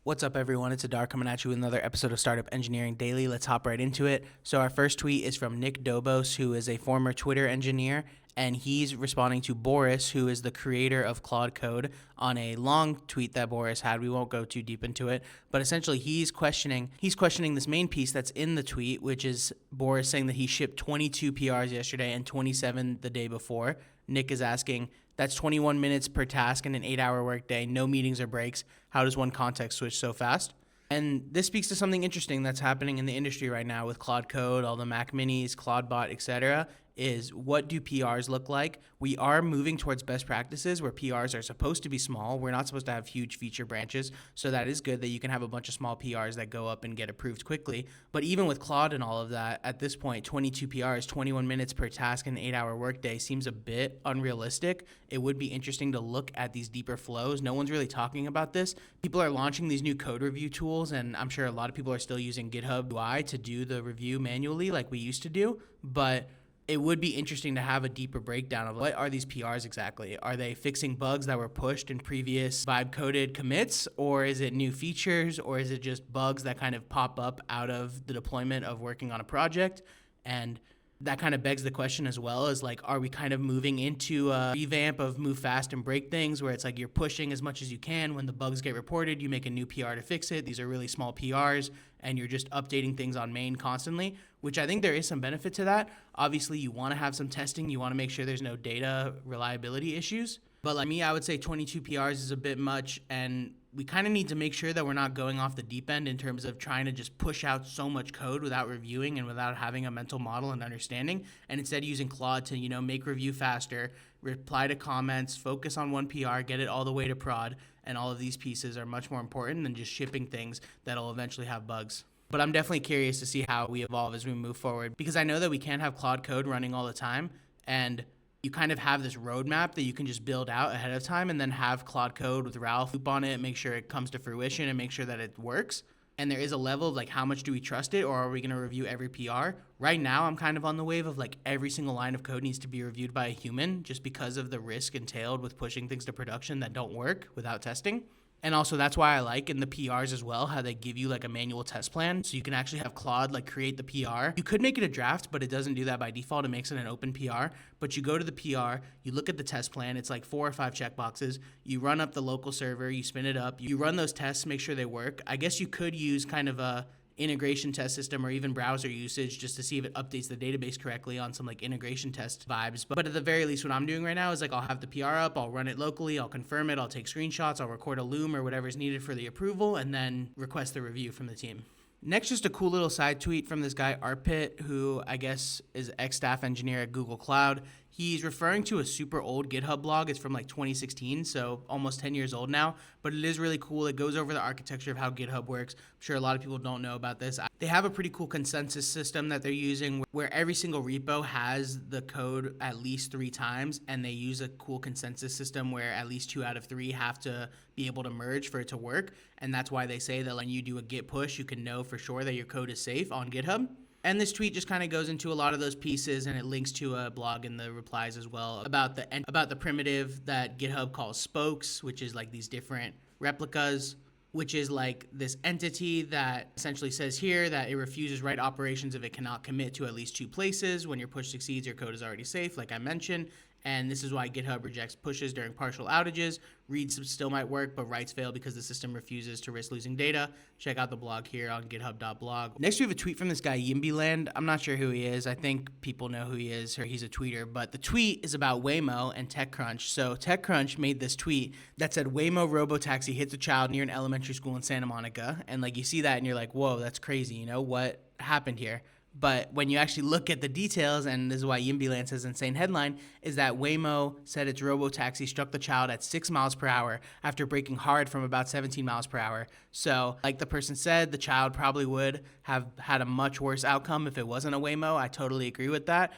What's up, everyone? It's Adar coming at you with another episode of Startup Engineering Daily. Let's hop right into it. So our first tweet is from Nick Dobos, who is a former Twitter engineer, and he's responding to Boris, who is the creator of Claude Code, on a long tweet that Boris had. We won't go too deep into it, but essentially he's questioning this main piece that's in the tweet, which is Boris saying that he shipped 22 PRs yesterday and 27 the day before. Nick is asking, that's 21 minutes per task in an 8-hour workday, no meetings or breaks. How does one context switch so fast? And this speaks to something interesting that's happening in the industry right now with Claude Code, all the Mac Minis, Claudebot, etc. Is what do PRs look like? We are moving towards best practices where PRs are supposed to be small. We're not supposed to have huge feature branches. So that is good that you can have a bunch of small PRs that go up and get approved quickly. But even with Claude and all of that, at this point, 22 PRs, 21 minutes per task in an 8-hour workday seems a bit unrealistic. It would be interesting to look at these deeper flows. No one's really talking about this. People are launching these new code review tools, and I'm sure a lot of people are still using GitHub UI to do the review manually like we used to do. But it would be interesting to have a deeper breakdown of what are these PRs exactly? Are they fixing bugs that were pushed in previous vibe-coded commits, or is it new features, or is it just bugs that kind of pop up out of the deployment of working on a project? And that kind of begs the question as well, is like, are we kind of moving into a revamp of move fast and break things, where it's like you're pushing as much as you can. When the bugs get reported, you make a new PR to fix it. These are really small PRs, and you're just updating things on main constantly, which I think there is some benefit to that. Obviously, you want to have some testing. You want to make sure there's no data reliability issues. But like me, I would say 22 PRs is a bit much, and we kind of need to make sure that we're not going off the deep end in terms of trying to just push out so much code without reviewing and without having a mental model and understanding, and instead using Claude to, make review faster, reply to comments, focus on one PR, get it all the way to prod, and all of these pieces are much more important than just shipping things that'll eventually have bugs. But I'm definitely curious to see how we evolve as we move forward, because I know that we can't have Claude Code running all the time, and you kind of have this roadmap that you can just build out ahead of time and then have Claude Code with Ralph loop on it, make sure it comes to fruition and make sure that it works. And there is a level of like, how much do we trust it, or are we going to review every PR? Right now, I'm kind of on the wave of like every single line of code needs to be reviewed by a human, just because of the risk entailed with pushing things to production that don't work without testing. And also that's why I like in the PRs as well, how they give you like a manual test plan. So you can actually have Claude like create the PR. You could make it a draft, but it doesn't do that by default. It makes it an open PR. But you go to the PR, you look at the test plan. It's like 4 or 5 checkboxes. You run up the local server, you spin it up, you run those tests, make sure they work. I guess you could use kind of a integration test system or even browser usage just to see if it updates the database correctly on some like integration test vibes. But at the very least, what I'm doing right now is like, I'll have the PR up, I'll run it locally, I'll confirm it, I'll take screenshots, I'll record a loom or whatever is needed for the approval, and then request the review from the team. Next, just a cool little side tweet from this guy Arpit, who I guess is ex-staff engineer at Google Cloud. He's referring to a super old GitHub blog. It's from like 2016, so almost 10 years old now, but it is really cool. It goes over the architecture of how GitHub works. I'm sure a lot of people don't know about this. They have a pretty cool consensus system that they're using where every single repo has the code at least 3 times, and they use a cool consensus system where at least 2 out of 3 have to be able to merge for it to work. And that's why they say that when you do a git push, you can know for sure that your code is safe on GitHub. And this tweet just kind of goes into a lot of those pieces, and it links to a blog in the replies as well about the primitive that GitHub calls spokes, which is like these different replicas, which is like this entity that essentially says here that it refuses write operations if it cannot commit to at least 2 places. When your push succeeds, your code is already safe, like I mentioned. And this is why GitHub rejects pushes during partial outages. Reads still might work, but writes fail because the system refuses to risk losing data. Check out the blog here on github.blog. Next, we have a tweet from this guy, Yimbyland. I'm not sure who he is. I think people know who he is, or he's a tweeter. But the tweet is about Waymo and TechCrunch. So TechCrunch made this tweet that said, Waymo robotaxi hits a child near an elementary school in Santa Monica. And like you see that and you're like, whoa, that's crazy. What happened here? But when you actually look at the details, and this is why Yimbyland says insane headline, is that Waymo said its robotaxi struck the child at 6 miles per hour after braking hard from about 17 miles per hour. So like the person said, the child probably would have had a much worse outcome if it wasn't a Waymo. I totally agree with that.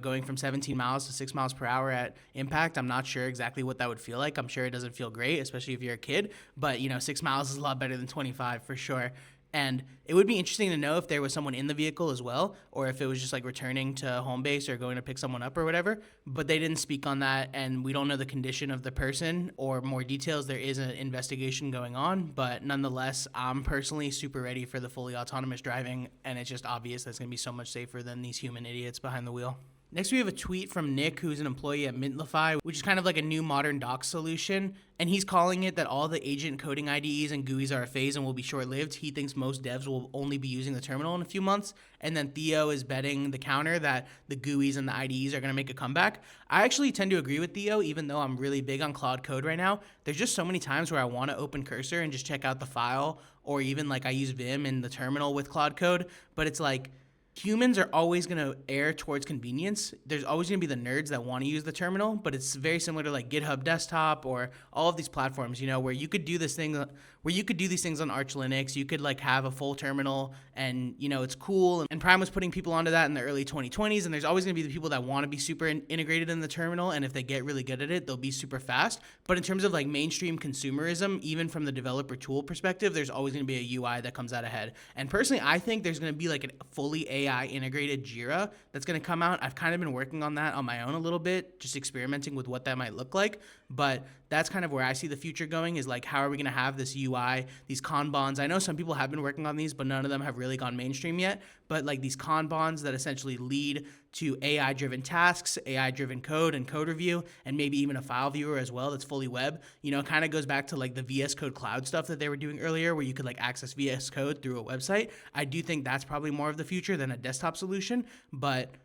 Going from 17 miles to 6 miles per hour at impact, I'm not sure exactly what that would feel like. I'm sure it doesn't feel great, especially if you're a kid. But, 6 miles is a lot better than 25 for sure. And it would be interesting to know if there was someone in the vehicle as well, or if it was just like returning to home base or going to pick someone up or whatever. But they didn't speak on that, and we don't know the condition of the person or more details. There is an investigation going on, but nonetheless, I'm personally super ready for the fully autonomous driving, and it's just obvious that's going to be so much safer than these human idiots behind the wheel. Next, we have a tweet from Nick, who's an employee at Mintlify, which is kind of like a new modern docs solution. And he's calling it that all the agent coding IDEs and GUIs are a phase and will be short-lived. He thinks most devs will only be using the terminal in a few months. And then Theo is betting the counter that the GUIs and the IDEs are going to make a comeback. I actually tend to agree with Theo, even though I'm really big on Cloud Code right now. There's just so many times where I want to open Cursor and just check out the file, or even like I use Vim in the terminal with Cloud Code. But it's like, humans are always going to err towards convenience. There's always going to be the nerds that want to use the terminal, but it's very similar to like GitHub Desktop or all of these platforms, where you could do this thing, where you could do these things on Arch Linux. You could like have a full terminal, and it's cool. And Prime was putting people onto that in the early 2020s, and there's always going to be the people that want to be super integrated in the terminal, and if they get really good at it, they'll be super fast. But in terms of like mainstream consumerism, even from the developer tool perspective, there's always going to be a UI that comes out ahead. And personally, I think there's going to be like a fully AI integrated Jira that's going to come out. I've kind of been working on that on my own a little bit, just experimenting with what that might look like. But that's kind of where I see the future going, is like, how are we going to have this UI, these Kanbans? I know some people have been working on these, but none of them have really gone mainstream yet. But like these Kanbans that essentially lead to AI-driven tasks, AI-driven code and code review, and maybe even a file viewer as well that's fully web. It kind of goes back to like the VS Code Cloud stuff that they were doing earlier, where you could like access VS Code through a website. I do think that's probably more of the future than a desktop solution, but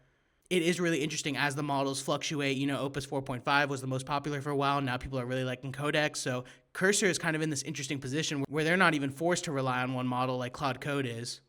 it is really interesting as the models fluctuate. Opus 4.5 was the most popular for a while. Now people are really liking Codex. So Cursor is kind of in this interesting position where they're not even forced to rely on one model like Cloud Code is.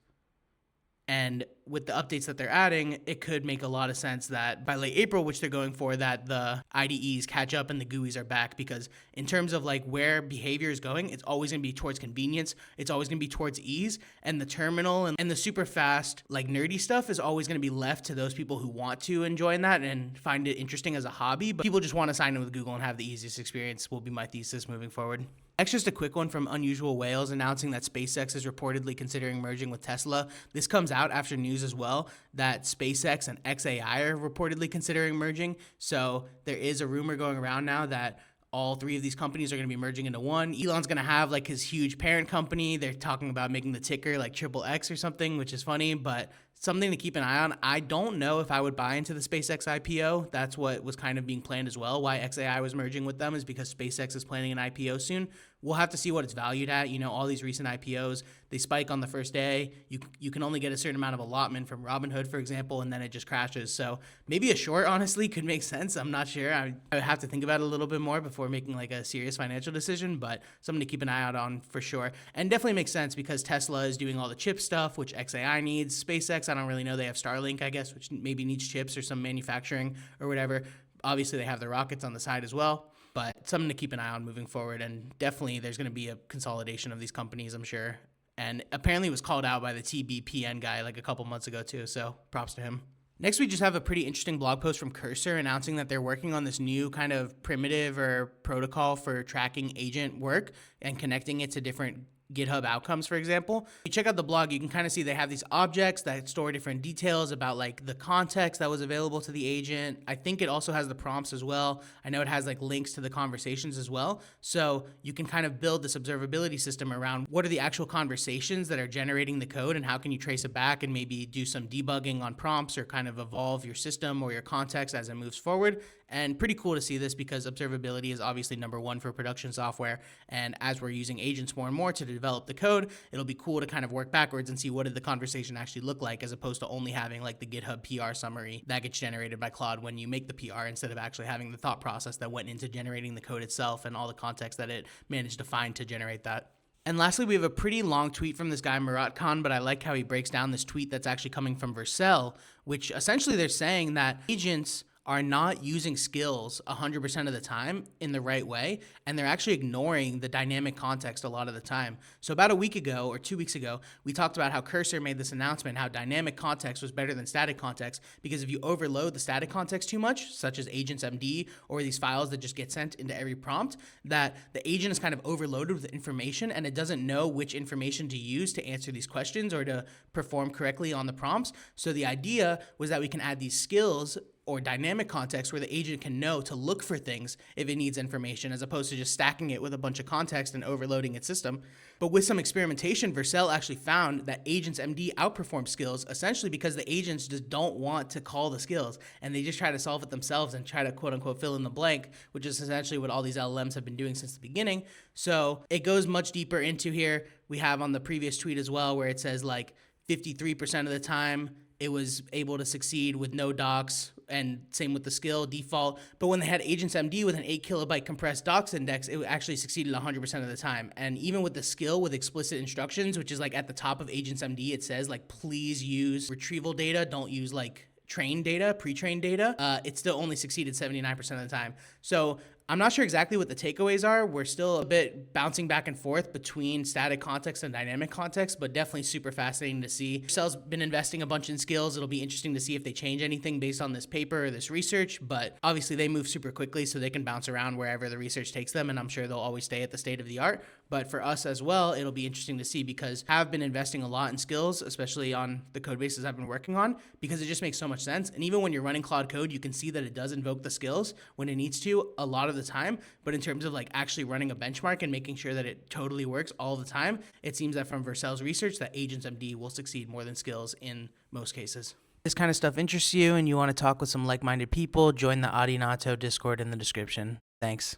And with the updates that they're adding, it could make a lot of sense that by late April, which they're going for, that the IDEs catch up and the GUIs are back. Because in terms of like where behavior is going, it's always going to be towards convenience. It's always going to be towards ease. And the terminal and the super fast, like nerdy stuff is always going to be left to those people who want to enjoy that and find it interesting as a hobby. But people just want to sign in with Google and have the easiest experience, will be my thesis moving forward. Next, just a quick one from Unusual Whales announcing that SpaceX is reportedly considering merging with Tesla. This comes out after news as well that SpaceX and XAI are reportedly considering merging. So there is a rumor going around now that all three of these companies are going to be merging into one. Elon's going to have like his huge parent company. They're talking about making the ticker like XXX or something, which is funny, but something to keep an eye on. I don't know if I would buy into the SpaceX IPO. That's what was kind of being planned as well. Why XAI was merging with them is because SpaceX is planning an IPO soon. We'll have to see what it's valued at. All these recent IPOs, they spike on the first day. You can only get a certain amount of allotment from Robinhood, for example, and then it just crashes. So maybe a short, honestly, could make sense. I'm not sure. I would have to think about it a little bit more before making like a serious financial decision, but something to keep an eye out on for sure. And definitely makes sense because Tesla is doing all the chip stuff, which XAI needs. SpaceX, I don't really know. They have Starlink, I guess, which maybe needs chips or some manufacturing or whatever. Obviously, they have the rockets on the side as well. But something to keep an eye on moving forward. And definitely there's going to be a consolidation of these companies, I'm sure. And apparently it was called out by the TBPN guy like a couple months ago too. So props to him. Next, we just have a pretty interesting blog post from Cursor announcing that they're working on this new kind of primitive or protocol for tracking agent work and connecting it to different GitHub outcomes, for example. If you check out the blog, you can kind of see they have these objects that store different details about like the context that was available to the agent. I think it also has the prompts as well. I know it has like links to the conversations as well. So you can kind of build this observability system around what are the actual conversations that are generating the code and how can you trace it back and maybe do some debugging on prompts or kind of evolve your system or your context as it moves forward. And pretty cool to see this because observability is obviously number one for production software. And as we're using agents more and more to develop the code, it'll be cool to kind of work backwards and see what did the conversation actually look like, as opposed to only having like the GitHub PR summary that gets generated by Claude when you make the PR, instead of actually having the thought process that went into generating the code itself and all the context that it managed to find to generate that. And lastly, we have a pretty long tweet from this guy, Murat Khan, but I like how he breaks down this tweet that's actually coming from Vercel, which essentially they're saying that agents are not using skills 100% of the time in the right way, and they're actually ignoring the dynamic context a lot of the time. So about a week ago or 2 weeks ago, we talked about how Cursor made this announcement, how dynamic context was better than static context, because if you overload the static context too much, such as AGENTS.md or these files that just get sent into every prompt, that the agent is kind of overloaded with information and it doesn't know which information to use to answer these questions or to perform correctly on the prompts. So the idea was that we can add these skills or dynamic context where the agent can know to look for things if it needs information, as opposed to just stacking it with a bunch of context and overloading its system. But with some experimentation, Vercel actually found that AGENTS.md outperforms skills, essentially because the agents just don't want to call the skills and they just try to solve it themselves and try to quote unquote fill in the blank, which is essentially what all these LLMs have been doing since the beginning. So it goes much deeper into here. We have on the previous tweet as well, where it says like 53% of the time it was able to succeed with no docs, and same with the skill default. But when they had AGENTS.md with an 8 kilobyte compressed docs index, it actually succeeded 100% of the time. And even with the skill with explicit instructions, which is like at the top of AGENTS.md, it says like, please use retrieval data, don't use like trained data, pre-trained data, it still only succeeded 79% of the time. So I'm not sure exactly what the takeaways are. We're still a bit bouncing back and forth between static context and dynamic context, but definitely super fascinating to see. Vercel's been investing a bunch in skills. It'll be interesting to see if they change anything based on this paper or this research, but obviously they move super quickly, so they can bounce around wherever the research takes them, and I'm sure they'll always stay at the state of the art. But for us as well, it'll be interesting to see, because I've been investing a lot in skills, especially on the code bases I've been working on, because it just makes so much sense. And even when you're running Claude Code, you can see that it does invoke the skills when it needs to a lot of the time. But in terms of like actually running a benchmark and making sure that it totally works all the time, it seems that from Vercel's research that AGENTS.md will succeed more than skills in most cases. If this kind of stuff interests you and you want to talk with some like-minded people, join the Audinato Discord in the description. Thanks.